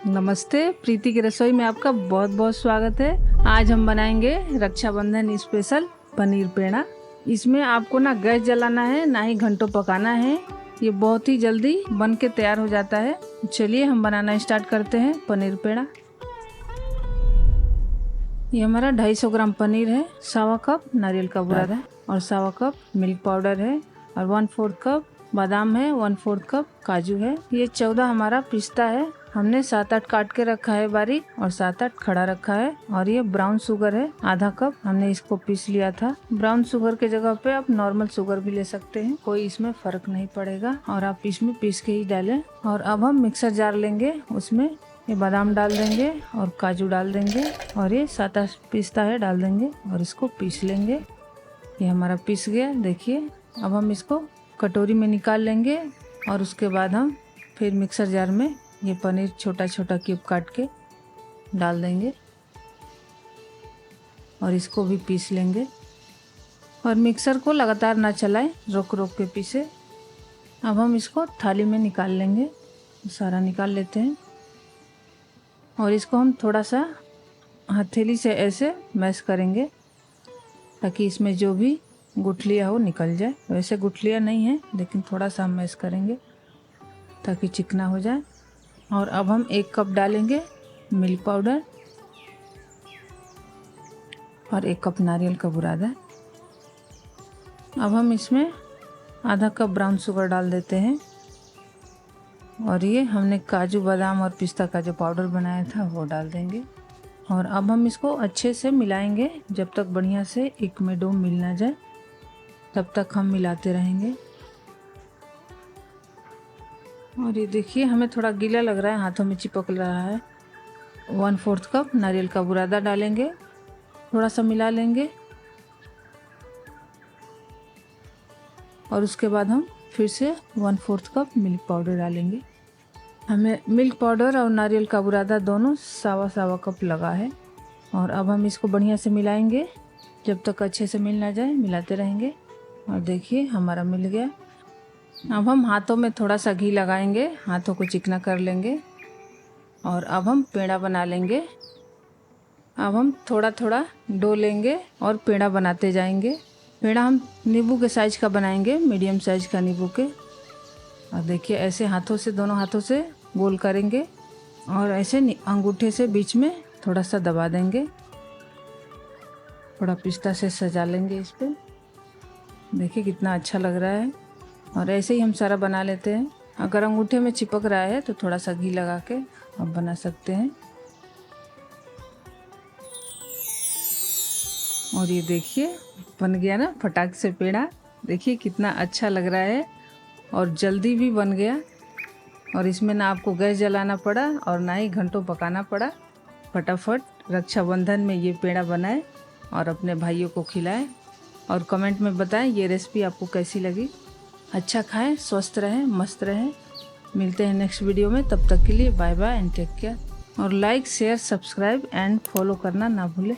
नमस्ते, प्रीति की रसोई में आपका बहुत बहुत स्वागत है। आज हम बनाएंगे रक्षाबंधन स्पेशल पनीर पेड़ा। इसमें आपको ना गैस जलाना है ना ही घंटों पकाना है। ये बहुत ही जल्दी बन के तैयार हो जाता है। चलिए हम बनाना स्टार्ट करते हैं पनीर पेड़ा। ये हमारा 250 ग्राम पनीर है, 1.25 कप नारियल का बुरादा है और 1.25 कप मिल्क पाउडर है और 1/4 कप बादाम है, 1/4 कप काजू है। ये 14 हमारा पिस्ता है। हमने 7-8 काट के रखा है बारीक और 7-8 खड़ा रखा है। और ये ब्राउन शुगर है, आधा कप। हमने इसको पीस लिया था। ब्राउन शुगर के जगह पे आप नॉर्मल शुगर भी ले सकते हैं, कोई इसमें फर्क नहीं पड़ेगा। और आप इसमें पीस के ही डालें। और अब हम मिक्सर जार लेंगे, उसमें ये बादाम डाल देंगे और काजू डाल देंगे और ये 7-8 पिस्ता है डाल देंगे और इसको पीस लेंगे। ये हमारा पीस गया, देखिए। अब हम इसको कटोरी में निकाल लेंगे और उसके बाद हम फिर मिक्सर जार में ये पनीर छोटा छोटा क्यूब काट के डाल देंगे और इसको भी पीस लेंगे। और मिक्सर को लगातार ना चलाएं, रोक रोक के पीसे। अब हम इसको थाली में निकाल लेंगे, सारा निकाल लेते हैं। और इसको हम थोड़ा सा हथेली से ऐसे मैश करेंगे ताकि इसमें जो भी गुठलियाँ हो निकल जाए। वैसे गुठलियाँ नहीं है, लेकिन थोड़ा सा हम मैश करेंगे ताकि चिकना हो जाए। और अब हम 1 कप डालेंगे मिल्क पाउडर और 1 कप नारियल का बुरादा। अब हम इसमें आधा कप ब्राउन शुगर डाल देते हैं। और ये हमने काजू बादाम और पिस्ता का जो पाउडर बनाया था वो डाल देंगे। और अब हम इसको अच्छे से मिलाएंगे जब तक बढ़िया से एक में डो मिल ना जाए, तब तक हम मिलाते रहेंगे। और ये देखिए हमें थोड़ा गीला लग रहा है, हाथों में चिपक रहा है। 1/4 कप नारियल का बुरादा डालेंगे, थोड़ा सा मिला लेंगे। और उसके बाद हम फिर से 1/4 कप मिल्क पाउडर डालेंगे। हमें मिल्क पाउडर और नारियल का बुरादा दोनों 1.25 कप लगा है। और अब हम इसको बढ़िया से मिलाएंगे जब तक अच्छे से मिल ना जाए, मिलाते रहेंगे। और देखिए हमारा मिल गया। अब हम हाथों में थोड़ा सा घी लगाएंगे, हाथों को चिकना कर लेंगे। और अब हम पेड़ा बना लेंगे। अब हम थोड़ा थोड़ा डो लेंगे और पेड़ा बनाते जाएंगे। पेड़ा हम नींबू के साइज का बनाएंगे, मीडियम साइज का नींबू के। और देखिए ऐसे हाथों से, दोनों हाथों से गोल करेंगे और ऐसे अंगूठे से बीच में थोड़ा सा दबा देंगे। थोड़ा पिस्ता से सजा लेंगे इस पे। देखिए कितना अच्छा लग रहा है। और ऐसे ही हम सारा बना लेते हैं। अगर अंगूठे में चिपक रहा है तो थोड़ा सा घी लगा के आप बना सकते हैं। और ये देखिए बन गया ना फटाक से पेड़ा। देखिए कितना अच्छा लग रहा है और जल्दी भी बन गया। और इसमें ना आपको गैस जलाना पड़ा और ना ही घंटों पकाना पड़ा। फटाफट रक्षाबंधन में ये पेड़ा बनाएं और अपने भाइयों को खिलाएं। और कमेंट में बताएं ये रेसिपी आपको कैसी लगी। अच्छा खाएं, स्वस्थ रहें, मस्त रहें। मिलते हैं नेक्स्ट वीडियो में, तब तक के लिए bye bye and take care. और like, share, subscribe and follow करना ना भूलें।